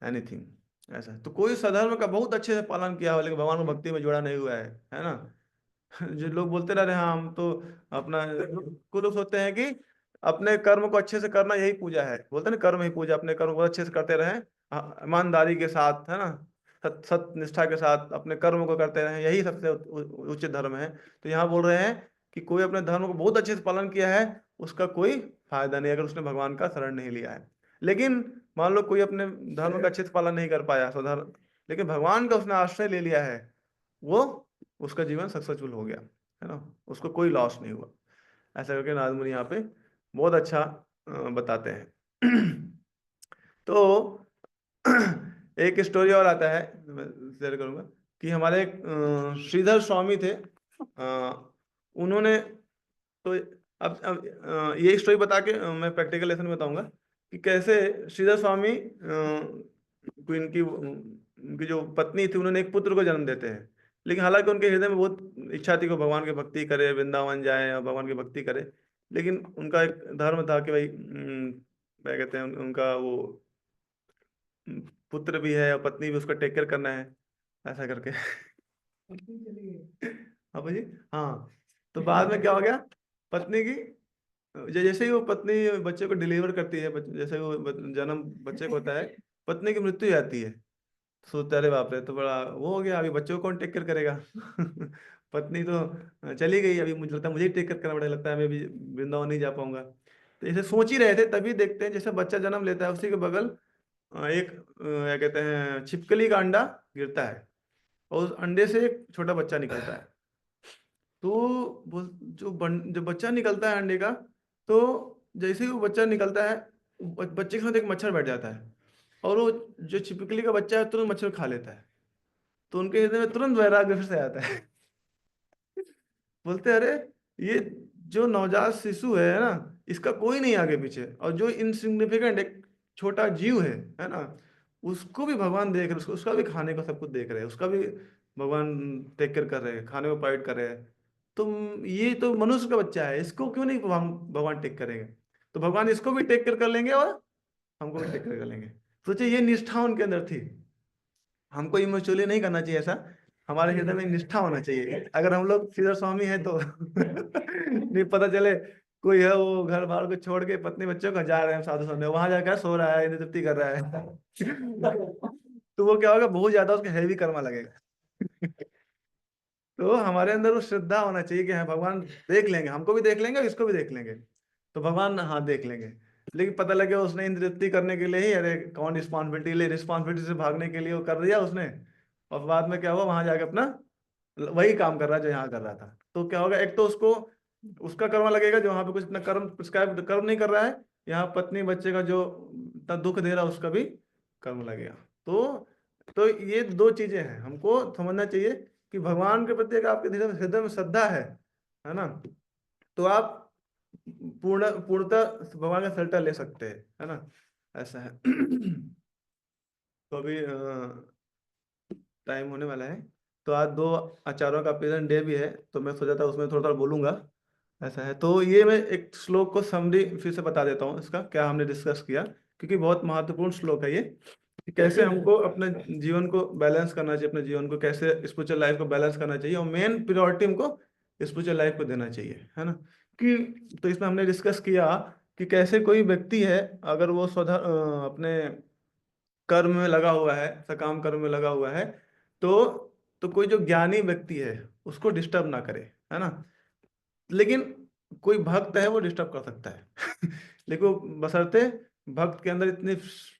anything. ऐसा तो कोई सधर्म का बहुत अच्छे से पालन किया हो लेकिन भगवान को भक्ति में जुड़ा नहीं हुआ है ना। जो लोग बोलते रहते हैं हाँ हम तो अपना, कुछ लोग सोचते हैं कि अपने कर्म को अच्छे से करना यही पूजा है, बोलते हैं ना कर्म ही पूजा, अपने कर्म को अच्छे से करते रहें, ईमानदारी के साथ है ना, सत्य निष्ठा के साथ अपने कर्म को करते रहें, यही सबसे उचित धर्म है। तो यहाँ बोल रहे हैं कि कोई अपने धर्म को बहुत अच्छे से पालन किया है उसका कोई फायदा नहीं अगर उसने भगवान का शरण नहीं लिया है। लेकिन मान लो कोई अपने धर्म का अच्छे से पालन नहीं कर पाया स्वधर्म, लेकिन भगवान का उसने आश्रय ले लिया है, वो उसका जीवन सक्सेसफुल हो गया है ना, उसको कोई लॉस नहीं हुआ। ऐसा करके नारद मुनि यहाँ पे बहुत अच्छा बताते हैं। तो एक स्टोरी और आता है मैं शेयर करूंगा कि हमारे एक श्रीधर स्वामी थे, उन्होंने तो अब ये स्टोरी बता के मैं प्रैक्टिकल लेसन बताऊंगा कि कैसे श्रीधर स्वामी को इनकी उनकी जो पत्नी थी उन्होंने एक पुत्र को जन्म देते हैं, लेकिन हालांकि उनके हृदय में बहुत इच्छा थी कि भगवान की भक्ति करे, वृंदावन जाए और भगवान की भक्ति करे, लेकिन उनका एक धर्म था कि भाई क्या कहते हैं उनका वो पुत्र भी है और पत्नी भी, उसका टेक केयर करना है ऐसा करके। हाँ भाई, हाँ। तो बाद में क्या हो गया, पत्नी की जैसे ही वो पत्नी बच्चे को डिलीवर करती है, जैसे ही वो जन्म बच्चे को होता है, पत्नी की मृत्यु हो जाती है। सोचते अरे बाप रे, तो बड़ा वो हो गया, अभी बच्चों को कौन टेक केयर करेगा। पत्नी तो चली गई, अभी मुझे लगता है मुझे ही टेक केयर करना पड़ेगा, लगता है मैं भी वृंदावन नहीं जा पाऊंगा। तो ऐसे सोच ही रहे थे, तभी देखते हैं जैसे बच्चा जन्म लेता है उसी के बगल एक क्या कहते हैं छिपकली का अंडा गिरता है और उस अंडे से एक छोटा बच्चा निकलता है। तो जो बच्चा निकलता है अंडे का, तो जैसे ही वो बच्चा निकलता है बच्चे के साथ एक मच्छर बैठ जाता है और वो जो छिपकली का बच्चा है तुरंत मच्छर खा लेता है। तो उनके हृदय में तुरंत वैराग्य फिर से आता है। बोलते हैं, अरे ये जो नवजात शिशु है ना, इसका कोई नहीं आगे पीछे, और जो इनसिग्निफिकेंट एक छोटा जीव है ना, उसको भी भगवान देख रहे, उसका भी खाने को सब कुछ देख रहे हैं, उसका भी भगवान टेक केयर कर रहे हैं, खाने को प्रोवाइड कर रहे हैं। तो ये तो मनुष्य का बच्चा है, इसको क्यों नहीं भगवान भगवान टेक करेंगे, तो भगवान इसको भी टेक केयर कर लेंगे और हमको भी टेक केयर कर लेंगे। सोचिए ये निष्ठा उनके अंदर थी। हमको इमोचुअली नहीं करना चाहिए ऐसा, हमारे हृदय में निष्ठा होना चाहिए। अगर हम लोग श्रीधर स्वामी हैं तो नहीं पता चले कोई है वो घर बार को छोड़ के पत्नी बच्चों को जा रहे हैं साधु संत, वहां जाकर सो रहा है, इन्हें तृप्ति कर रहा है। तो वो क्या होगा, बहुत ज्यादा उसका हैवी कर्मा लगेगा। तो हमारे अंदर वो श्रद्धा होना चाहिए कि हाँ भगवान देख लेंगे, हमको भी देख लेंगे और इसको भी देख लेंगे, तो भगवान हाँ देख लेंगे। लेकिन पता लगे उसने इंद्र तृप्ति करने के लिए ही, अरे कौन रिस्पॉन्सिबिलिटी ले, रिस्पॉन्सिबिलिटी से भागने के लिए वो कर दिया उसने, और बाद में क्या हुआ वहां जाके अपना वही काम कर रहा है जो यहाँ कर रहा था। तो क्या होगा, एक तो उसको उसका कर्म लगेगा जो वहां पे कुछ अपना कर्म प्रिस्क्राइब कर्म नहीं कर रहा है, यहाँ पत्नी बच्चे का जो इतना दुख दे रहा है उसका भी कर्म लगेगा। तो ये दो चीजें हैं, हमको समझना चाहिए कि भगवान के प्रति अगर आपके हृदय में श्रद्धा है ना, तो आप पूर्णतः भगवान का शरण ले सकते हैं, है ना, ऐसा है। तो अभी टाइम होने वाला है, तो आज दो आचार्यों का प्रेजेंट डे भी है, तो मैं सोचा था उसमें थोड़ा थोड़ा बोलूंगा, ऐसा है। तो ये मैं एक श्लोक को समरी फिर से बता देता हूँ इसका क्या हमने डिस्कस किया, क्योंकि बहुत महत्वपूर्ण श्लोक है ये, कि कैसे हमको अपने जीवन को बैलेंस करना चाहिए, अपने जीवन को कैसे स्पिरिचुअल लाइफ को बैलेंस करना चाहिए, और मेन प्रायोरिटी हमको स्पिरिचुअल लाइफ को देना चाहिए, है ना। कि तो इसमें हमने डिस्कस किया कि कैसे कोई व्यक्ति है अगर वो अपने कर्म में लगा हुआ है, सकाम कर्म में लगा हुआ है, तो तो कोई जो ज्ञानी व्यक्ति है उसको डिस्टर्ब ना करे, है ना। लेकिन कोई भक्त है वो डिस्टर्ब कर सकता है। लेकिन वो बशर्ते भक्त के अंदर इतनी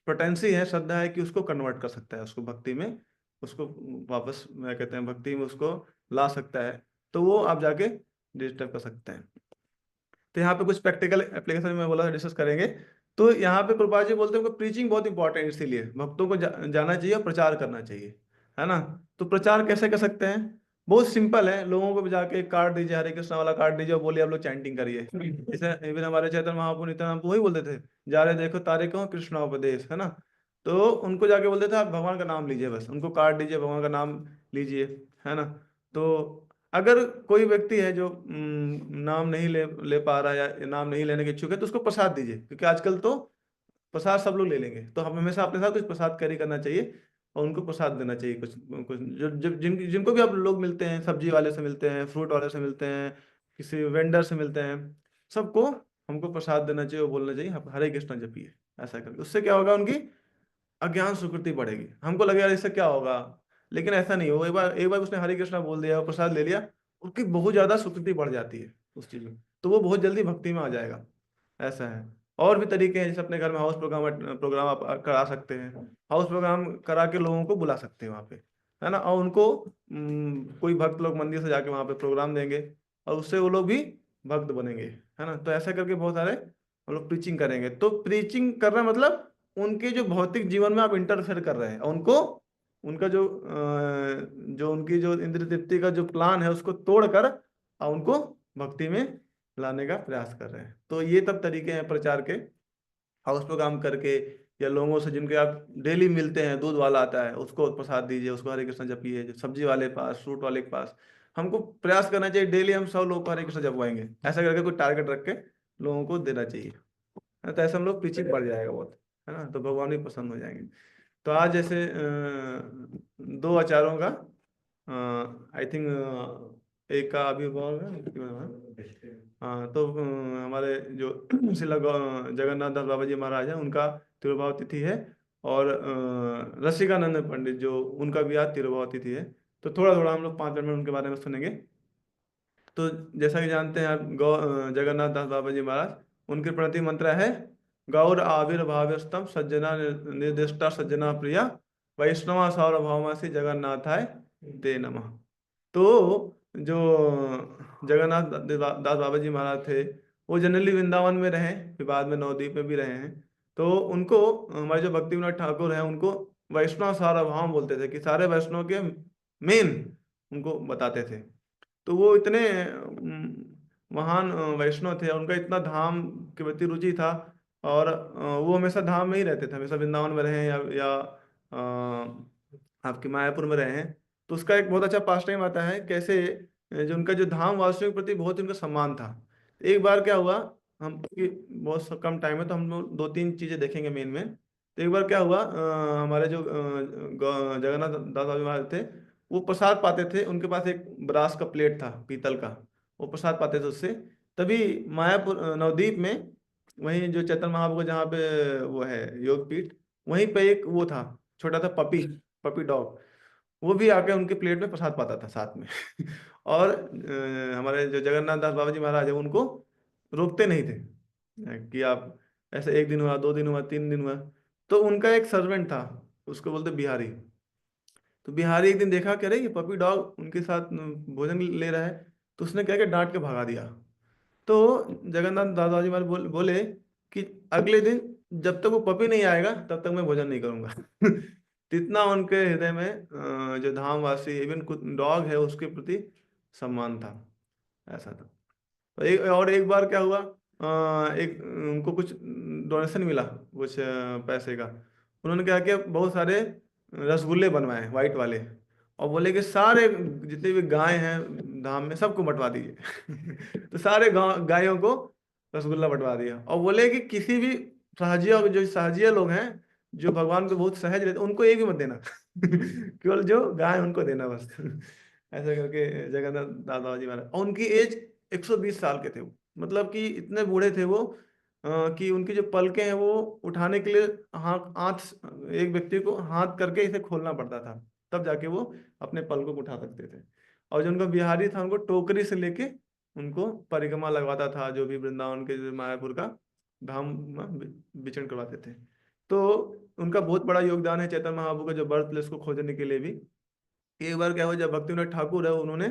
पोटेंसी है, श्रद्धा है कि उसको कन्वर्ट कर सकता है, उसको भक्ति में, उसको वापस मैं कहते हैं भक्ति में उसको ला सकता है, तो वो आप जाके डिस्टर्ब कर सकते हैं। तो यहाँ पे कुछ प्रैक्टिकल एप्लीकेशन में बोला डिस्कस करेंगे। तो यहाँ पे कृपा जी बोलते हैं कि प्रीचिंग बहुत इंपॉर्टेंट, इसीलिए भक्तों को जाना चाहिए और प्रचार करना चाहिए, है ना। तो प्रचार कैसे कर सकते हैं, बहुत सिंपल है, लोगों को जाके कार्ड दीजिए, हरे कृष्णा वाला कार्ड दीजिए और बोलिए आप लोग चैंटिंग करिए। जैसे इवन हमारे चैतन्य महाप्रभु नित्यानंद वही बोलते थे, जा रहे देखो तारे को कृष्णोपदेश, है ना। तो उनको जाके बोलते थे आप भगवान का नाम लीजिए, बस उनको कार्ड दीजिए, भगवान का नाम लीजिए, है ना। तो अगर कोई व्यक्ति है जो नाम नहीं ले पा रहा है या नाम नहीं लेने के इच्छुक है, तो उसको प्रसाद दीजिए, क्योंकि आजकल तो प्रसाद सब लोग ले लेंगे, तो हम हमेशा अपने साथ कुछ प्रसाद कैरी करना चाहिए। और उनको प्रसाद देना चाहिए। कुछ कुछ जो जो जिनको भी आप लोग मिलते हैं, सब्जी वाले से मिलते हैं, फ्रूट वाले से मिलते हैं, किसी वेंडर से मिलते हैं, सबको हमको प्रसाद देना चाहिए और बोलना चाहिए आप हरे कृष्ण जपिए। ऐसा करके उससे क्या होगा, उनकी अज्ञान सुकृति बढ़ेगी। हमको लगे यार इससे क्या होगा, लेकिन ऐसा नहीं हो। एक बार उसने हरे कृष्णा बोल दिया और प्रसाद ले लिया, उसकी बहुत ज्यादा सुकृति बढ़ जाती है उस चीज में, तो वो बहुत जल्दी भक्ति में आ जाएगा। ऐसा है। और भी तरीके हैं, जैसे अपने घर में हाउस प्रोग्राम आप करा सकते हैं। हाउस प्रोग्राम करा के लोगों को बुला सकते हैं वहाँ पे, है ना, और उनको कोई भक्त लोग मंदिर से जाके वहाँ पे प्रोग्राम देंगे और उससे वो लोग भी भक्त बनेंगे, है ना। तो ऐसा करके बहुत सारे हम लोग प्रीचिंग करेंगे। तो प्रीचिंग करना मतलब उनके जो भौतिक जीवन में आप इंटरफेयर कर रहे हैं, और उनको उनका जो उनकी जो इंद्रिय तृप्ति का जो प्लान है उसको तोड़कर और उनको भक्ति में लाने का प्रयास कर रहे हैं। तो ये तब तरीके हैं प्रचार के। हाउस प्रोग्राम करके, या लोगों से जिनके आप डेली मिलते हैं, दूध वाला आता है उसको प्रसाद दीजिए, उसको हरे कृष्ण जपिए। जो सब्जी वाले के पास, फ्रूट वाले के पास, हमको प्रयास करना चाहिए डेली हम 100 लोग को हरे कृष्ण जपवाएंगे। ऐसा करके कोई टारगेट रख के लोगों को देना चाहिए। तो ऐसे हम लोग पीछे बढ़ जाएगा बहुत, है ना, तो भगवान भी पसंद हो जाएंगे। तो आज जैसे दो आचारों का आई थिंक एक का आविर्भाव है। हाँ, तो हमारे जो शिला जगन्नाथ दास बाबा जी महाराज हैं उनका तिरुभाव तिथि है। और रसिकानंद पंडित जो उनका भी आज तिरुभाव तिथि है। तो थोड़ा थोड़ा हम लोग 5 मिनट में उनके बारे में सुनेंगे। तो जैसा कि जानते हैं आप, जगन्नाथ दास बाबा जी महाराज, उनके प्रति मंत्र है गौर आविर्भाव्यस्तम सज्जना निर्दिष्टा सज्जना प्रिया वैष्णवा सार्वभौमासी जगन्नाथाय ते नमः। तो जो जगन्नाथ दास बाबा जी महाराज थे, वो जनरली वृंदावन में रहे, फिर बाद में नवद्वीप में भी रहे हैं। तो उनको हमारे जो भक्ति विनोद ठाकुर हैं उनको वैष्णव सार्वभौम बोलते थे, कि सारे वैष्णव के मेन उनको बताते थे। तो वो इतने महान वैष्णव थे, उनका इतना धाम के प्रति रुचि था। और वो हमेशा धाम में ही रहते थे, हमेशा वृंदावन में रहे या आपके मायापुर में रहे हैं। तो उसका एक बहुत अच्छा पास टाइम आता है, कैसे जो उनका जो धाम वासियों के प्रति बहुत ही उनका सम्मान था। एक बार क्या हुआ, हम क्योंकि बहुत कम टाइम है तो हम लोग 2-3 चीजें देखेंगे मेन में। तो एक बार क्या हुआ, हमारे जो जगन्नाथ दास बाबा महाराज थे, वो प्रसाद पाते थे, उनके पास एक ब्रास का प्लेट था, पीतल का, वो प्रसाद पाते थे उससे। तभी मायापुर नवद्वीप में, वहीं जो चैतन्य महाप्रभु जहाँ पे वो है योगपीठ, वहीं पे एक वो था, छोटा सा पपी पपी डॉग, वो भी आके उनके प्लेट में प्रसाद पाता था साथ में। और हमारे जो जगन्नाथ दास बाबा जी महाराज है उनको रोकते नहीं थे, कि आप ऐसे 1 दिन हुआ, 2 दिन हुआ, 3 दिन हुआ। तो उनका एक सर्वेंट था, उसको बोलते बिहारी। तो बिहारी एक दिन देखा कि अरे ये पपी डॉग उनके साथ भोजन ले रहा है, तो उसने क्या किया, डांट के भगा दिया। तो जगन्नाथ दादाजी महाराज बोले कि अगले दिन जब तक वो पपी नहीं आएगा तब तक मैं भोजन नहीं करूंगा। तो इतना उनके हृदय में जो धामवासी, इवन कुछ डॉग है उसके प्रति सम्मान था। ऐसा था। तो एक बार क्या हुआ, एक उनको कुछ डोनेशन मिला, कुछ पैसे का। उन्होंने क्या किया, बहुत सारे रसगुल्ले बनवाए वाइट वाले, और बोले कि सारे जितने भी गाय हैं धाम में सबको बंटवा दीजिए। तो सारे गायों को रसगुल्ला बंटवा दिया, और बोले कि किसी भी सहजिया, जो सहजिया लोग हैं जो भगवान को बहुत सहज रहते उनको एक भी मत देना। केवल जो गाय उनको देना बस। ऐसा करके जगन्नाथ दादा जी महाराज, और उनकी एज 120 साल के थे वो, मतलब कि इतने बूढ़े थे वो, कि उनकी जो पलकें हैं वो उठाने के लिए हाथ हाथ एक व्यक्ति को हाथ करके इसे खोलना पड़ता था, तब जाके वो अपने पलकों को उठा सकते थे। और जो उनका बिहारी था उनको टोकरी से लेके उनको परिक्रमा लगवाता था, जो भी वृंदावन के जो मायापुर का धाम विचरण करवाते थे। तो उनका बहुत बड़ा योगदान है चैतन्य महाप्रभु का जो बर्थ प्लेस को खोजने के लिए भी। एक बार क्या हुआ, जब भक्तिविनोद ठाकुर है उन्होंने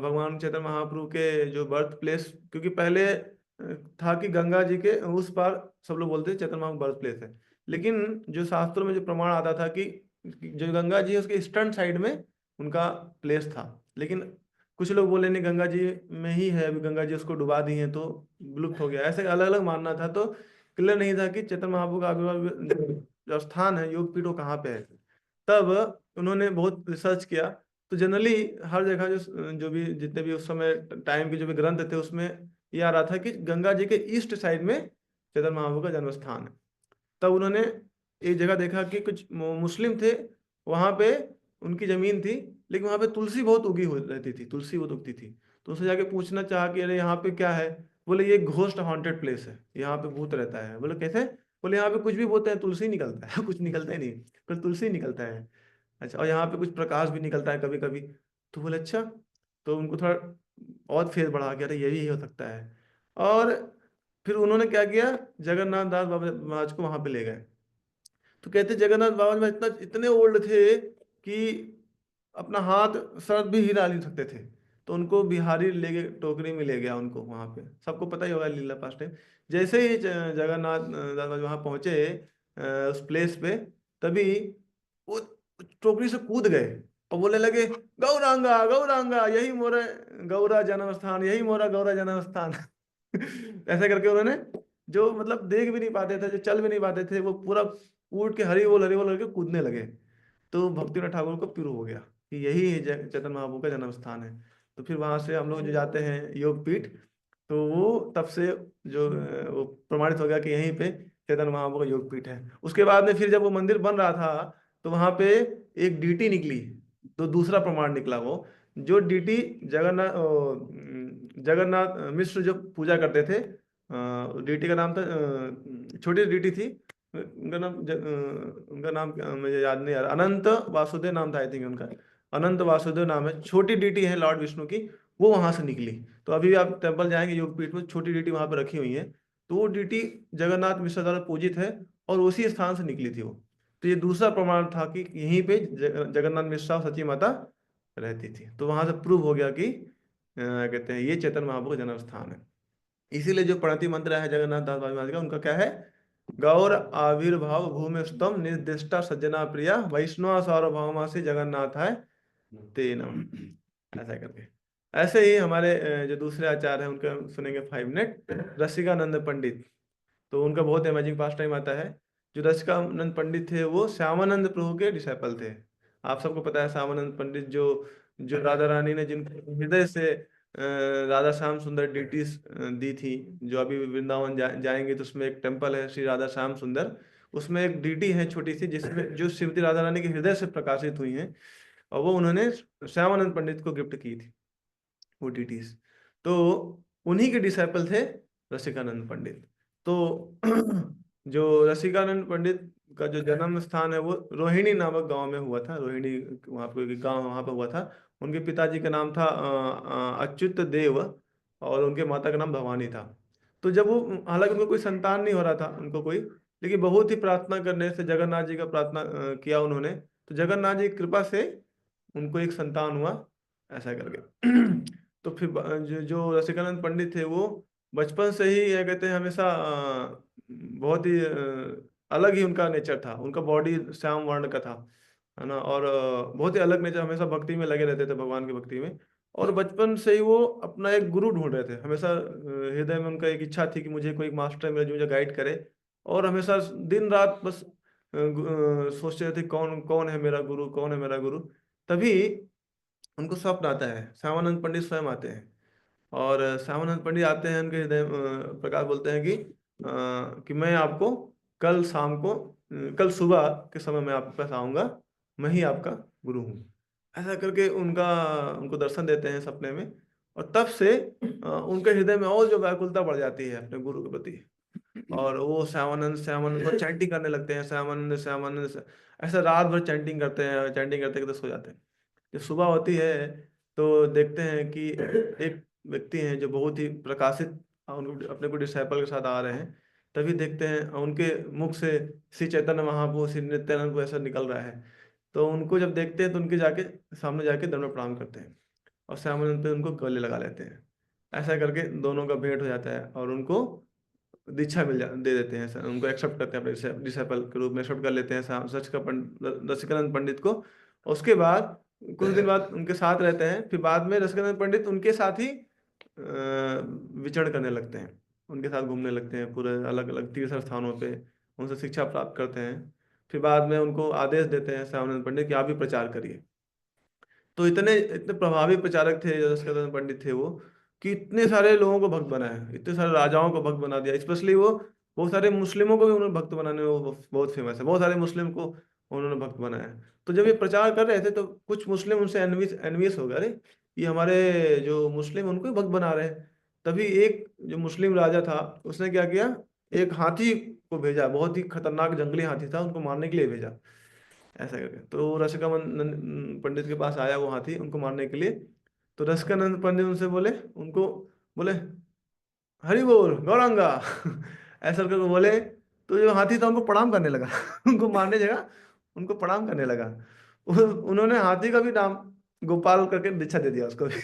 भगवान चैतन्य महाप्रभु के जो बर्थ प्लेस, क्योंकि पहले था कि गंगा जी के उस पार सब लोग बोलते हैं चैतन्य महाप्रभु बर्थ प्लेस है, लेकिन जो शास्त्रों में जो प्रमाण आता था कि जो गंगा जी है उसके ईस्टर्न साइड में उनका प्लेस था। लेकिन कुछ लोग बोले नहीं, गंगा जी में ही है, अभी गंगा जी उसको डुबा दी है तो विलुप्त हो गया, ऐसे अलग अलग मानना था। तो क्लियर नहीं था कि चैतन्य महाप्रभु का आविर्भाव जो स्थान है योग पीठ वो कहाँ पे है। तब उन्होंने बहुत रिसर्च किया। तो जनरली हर जगह जो भी जितने भी उस समय टाइम के जो भी ग्रंथ थे उसमें ये आ रहा था कि गंगा जी के ईस्ट साइड में चैतन्य महाप्रभु का जन्म स्थान है। तब उन्होंने एक जगह देखा कि कुछ मुस्लिम थे वहां पे उनकी जमीन थी, लेकिन वहां पे तुलसी बहुत उगी हो रहती थी, तुलसी बहुत उगती थी। तो उससे जाके पूछना चाहा कि अरे यहाँ पे क्या है। बोले ये घोस्ट हॉन्टेड प्लेस है, यहाँ पे भूत रहता है। बोले कैसे। बोले यहाँ पे कुछ भी बोलते हैं तुलसी निकलता है। कुछ निकलता ही नहीं, पर तुलसी निकलता है। अच्छा, और यहाँ पे कुछ प्रकाश भी निकलता है कभी कभी। तो बोले अच्छा। तो उनको थोड़ा और फेर बढ़ा के, अरे यही हो सकता है। और फिर उन्होंने क्या किया, जगन्नाथ दास बाबा महाराज को वहां पे ले गए। तो कहते जगन्नाथ बाबा जी इतना इतने ओल्ड थे कि अपना हाथ सर भी हिला नहीं सकते थे। तो उनको बिहारी ले गए, टोकरी में ले गया उनको वहां पे। सबको पता ही होगा लीला पास्ट टाइम। जैसे ही जगन्नाथ दास बाबा वहां पहुंचे उस प्लेस पे, तभी वो टोकरी से कूद गए और बोलने लगे, गौरांगा गौरांगा यही मोरा गौरा जन्म स्थान, यही मोरा गौरा जन्म स्थान। ऐसा करके उन्होंने, जो मतलब देख भी नहीं पाते थे, जो चल भी नहीं पाते थे, वो पूरा उठ के हरि बोल करके कूदने लगे। तो भक्तिनाथ ठाकुर को प्रूव हो गया कि यही चैतन्य महाप्रभु का जन्म स्थान है। तो फिर वहां से हम लोग जो जाते हैं योग पीठ, तो वो तब से जो वो प्रमाणित हो गया कि यहीं पे चैतन्य महाप्रभु का योग पीठ है। उसके बाद में फिर जब वो मंदिर बन रहा था, तो वहां पे एक डीटी निकली। तो दूसरा प्रमाण निकला वो, जो डीटी जगन्नाथ मिश्र जो पूजा करते थे। डीटी का नाम था, छोटी डीटी थी। उनका नाम मुझे याद नहीं आ रहा, अनंत वासुदेव नाम था आई थिंक उनका। अनंत वासुदेव नाम है, छोटी डीटी है लॉर्ड विष्णु की। वो वहां से निकली। तो अभी भी आप टेम्पल जाएंगे योगपीठ में, छोटी डीटी वहां पर रखी हुई है। तो वो डीटी जगन्नाथ मिश्र द्वारा पूजित है, और उसी स्थान से निकली थी वो। तो ये दूसरा प्रमाण था कि यहीं पे जगन्नाथ मिश्रा और सची माता रहती थी। तो वहां से प्रूव हो गया कि कहते हैं ये चैतन्य महाप्रभु का जन्म स्थान है। इसीलिए जो प्रणति मंत्र है जगन्नाथ दास बाबा महाराज का, उनका क्या है, गौर आविर्भाव भूमि स्तम निर्दिष्टा सज्जना प्रिया वैष्णव सार्वभौमासी जगन्नाथ है ते नमः। ऐसा करके। ऐसे ही हमारे जो दूसरे आचार्य हैं उनका सुनेंगे 5 मिनट, रसिकानंद पंडित। तो उनका बहुत अमेजिंग पास टाइम आता है। जो रसिकानंद पंडित थे वो श्यामानंद प्रभु के डिसाइपल थे। आप सबको पता है श्यामानंद पंडित जो जो राधा रानी ने जिनको हृदय से राधा श्याम सुंदर डिटीज दी थी। जो अभी वृंदावन जाएंगे तो उसमें एक टेम्पल है श्री राधा श्याम सुंदर। उसमें एक डीटी है छोटी सी, जिसमें जो श्रीमती राधा रानी के हृदय से प्रकाशित हुई हैं। और वो उन्होंने श्यामानंद पंडित को गिफ्ट की थी वो डिटीज। तो उन्हीं के डिसाइपल थे रसिकानंद पंडित। तो जो रसिकानंद पंडित का जो जन्म स्थान है वो रोहिणी नामक गांव में हुआ था। रोहिणी वहाँ पे एक गांव वहाँ पे हुआ था। उनके पिताजी का नाम था अच्युत देव, और उनके माता का नाम भवानी था। तो जब वो, हालांकि उनको कोई संतान नहीं हो रहा था उनको कोई, लेकिन बहुत ही प्रार्थना करने से जगन्नाथ जी का प्रार्थना किया उन्होंने। तो जगन्नाथ जी की कृपा से उनको एक संतान हुआ, ऐसा करके। तो फिर जो रसिकानंद पंडित थे वो बचपन से ही ये कहते हैं हमेशा बहुत ही अलग ही उनका नेचर था। उनका बॉडी श्याम वर्ण का था, है ना। और बहुत ही अलग नेचर, हमेशा भक्ति में लगे रहते थे, भगवान की भक्ति में। और बचपन से ही वो अपना एक गुरु ढूंढ रहे थे हमेशा। हृदय में उनका एक इच्छा थी कि मुझे कोई मास्टर मिले जो मुझे गाइड करे। और हमेशा दिन रात बस सोचते रहते कौन कौन है मेरा गुरु, कौन है मेरा गुरु। तभी उनको स्वप्न आता है, श्यामानंद पंडित स्वयं आते हैं। और श्यामानंद पंडित आते हैं, उनके हृदय प्रकाश बोलते हैं कि मैं आपको कल शाम को कल सुबह के समय मैं आपके पास आऊँगा, मैं ही आपका गुरु हूँ। ऐसा करके उनका उनको दर्शन देते हैं सपने में। और तब से उनके हृदय में और जो व्याकुलता बढ़ जाती है अपने गुरु के प्रति। और वो श्यामानंद श्यामानंद को चैंटिंग करने लगते हैं, श्यामानंद श्यामानंद ऐसा रात भर चैंटिंग करते हैं, चैंटिंग करते करते सो जाते हैं। जब सुबह होती है तो देखते हैं कि एक व्यक्ति हैं जो बहुत ही प्रकाशित उनको अपने को डिसाइपल के साथ आ रहे हैं। तभी देखते हैं उनके मुख से श्री चैतन्य महाप्रभु श्री नित्यानंद को ऐसा निकल रहा है। तो उनको जब देखते हैं तो उनके जाके सामने जाके दंड प्रणाम करते हैं, और श्यामानंद पे उनको गले लगा लेते हैं। ऐसा करके दोनों का भेंट हो जाता है, और उनको दीक्षा दे देते हैं सर, उनको एक्सेप्ट करते हैं अपने डिसाइपल के रूप में एक्सेप्ट कर लेते हैं सच का रसिकानंद पंडित को। और उसके बाद कुछ दिन बाद उनके साथ रहते हैं। फिर बाद में रसिकानंद पंडित उनके साथ ही विचरण करने लगते हैं, उनके साथ घूमने लगते हैं पूरे अलग अलग तीर्थ स्थानों पे, उनसे शिक्षा प्राप्त करते हैं। फिर बाद में उनको आदेश देते हैं श्यामानंद पंडित कि आप भी प्रचार करिए। तो इतने इतने प्रभावी प्रचारक थे रसिकानंद पंडित थे वो, कि इतने सारे लोगों को भक्त बनाया, इतने सारे राजाओं को भक्त बना दिया। स्पेशली वो बहुत सारे मुस्लिमों को भी उन्होंने भक्त बनाने में वो बहुत फेमस है। बहुत सारे मुस्लिम को उन्होंने भक्त बनाया। तो जब ये प्रचार कर रहे थे तो कुछ मुस्लिम उनसे एनविस एनविस हो गए, अरे ये हमारे जो मुस्लिम उनको ही भक्त बना रहे हैं। तभी एक जो मुस्लिम राजा था उसने क्या किया, एक हाथी को भेजा, बहुत ही खतरनाक जंगली हाथी था, उनको मारने के लिए भेजा। ऐसा करके तो रसिकानंद पंडित के पास आया वो हाथी उनको मारने के लिए। तो रसिकानंद पंडित उनसे बोले, उनको बोले हरि बोल गौरांगा ऐसा करके बोले। तो जो हाथी था उनको प्रणाम करने लगा उनको मारने जगह उनको प्रणाम करने लगा। उन्होंने हाथी का भी नाम गोपाल करके दीक्षा दे दिया उसको भी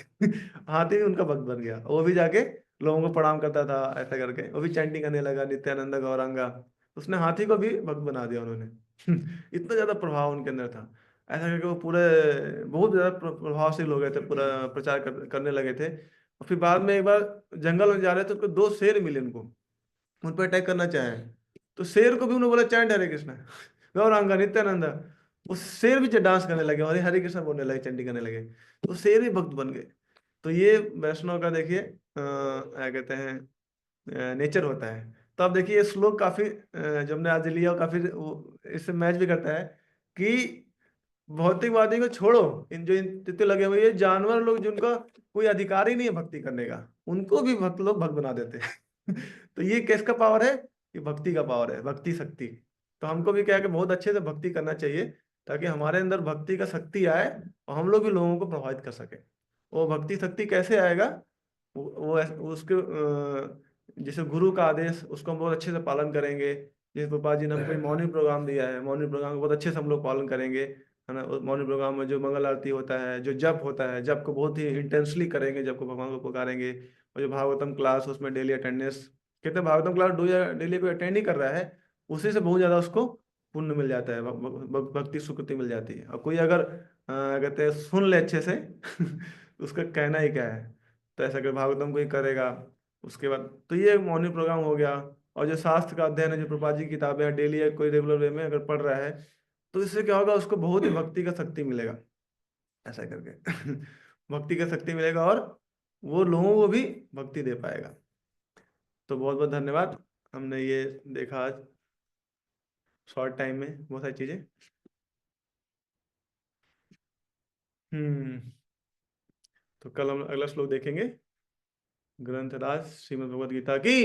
हाथी भी उनका भक्त बन गया, वो भी जाके लोगों को प्रणाम करता था ऐसा करके, वो भी चैंटिंग करने लगा नित्यानंद गौरांगा। उसने हाथी को भी भक्त बना दिया उन्होंने इतना ज्यादा प्रभाव उनके अंदर था। ऐसा करके वो पूरे बहुत ज्यादा प्रभावशील हो गए थे, पूरा प्रचार करने लगे थे। और फिर बाद में एक बार जंगल में जा रहे थे, उनको दो शेर मिले उनको, उन पर अटैक करना चाहे। तो शेर को भी उन्होंने बोला चैंट हरे कृष्ण गौरांगा नित्यानंद। उस शेर भी डांस करने लगे, हरे हरे कृष्ण बोलने लगे, चंडी करने लगे। तो शेर भी भक्त बन गए। तो ये वैष्णव का देखिए क्या कहते हैं नेचर होता है। तो आप देखिए ये श्लोक काफी जो हमने आज लिया, और काफी इससे मैच भी करता है कि भौतिकवादी को छोड़ो, इन जो इन तिथे लगे हुए ये जानवर लोग जिनका कोई अधिकार ही नहीं है भक्ति करने का, उनको भी भक्त लोग भक्त बना देते हैं तो ये किसका पावर है, ये भक्ति का पावर है, भक्ति शक्ति। तो हमको भी क्या है कि बहुत अच्छे से भक्ति करना चाहिए, ताकि हमारे अंदर भक्ति का शक्ति आए और हम लोग भी लोगों को प्रभावित कर सके। वो भक्ति शक्ति कैसे आएगा, उसके जैसे गुरु का आदेश उसको हम बहुत अच्छे से पालन करेंगे। जैसे पापा जी ने हमको मॉर्निंग प्रोग्राम दिया है, मॉर्निंग प्रोग्राम को बहुत अच्छे से हम लोग पालन करेंगे, है ना। मॉर्निंग प्रोग्राम में जो मंगल आरती होता है, जो जप होता है, जप को बहुत ही इंटेंसली करेंगे, जप को भगवान को पुकारेंगे। और जो भागवतम क्लास उसमें डेली अटेंडेंस, कहते हैं भागवतम क्लास डेली कोई अटेंड ही कर रहा है, उसी से बहुत ज्यादा उसको पुण्य मिल जाता है, भक्ति सुकृति मिल जाती है। और कोई अगर कहते हैं सुन ले अच्छे से उसका कहना ही क्या है। तो ऐसा कर भागवतम कोई करेगा उसके बाद, तो ये मॉर्निंग प्रोग्राम हो गया। और जो शास्त्र का अध्ययन है, जो प्रभुपाद जी की किताबें हैं, डेली कोई रेगुलर वे में अगर पढ़ रहा है, तो इससे क्या होगा, उसको बहुत ही भक्ति का शक्ति मिलेगा ऐसा करके भक्ति का शक्ति मिलेगा, और वो लोगों को भी भक्ति दे पाएगा। तो बहुत बहुत धन्यवाद, हमने ये देखा आज शॉर्ट टाइम में बहुत सारी चीजें। हम्म। तो कल हम अगला श्लोक देखेंगे। ग्रंथराज श्रीमद् भगवद गीता की।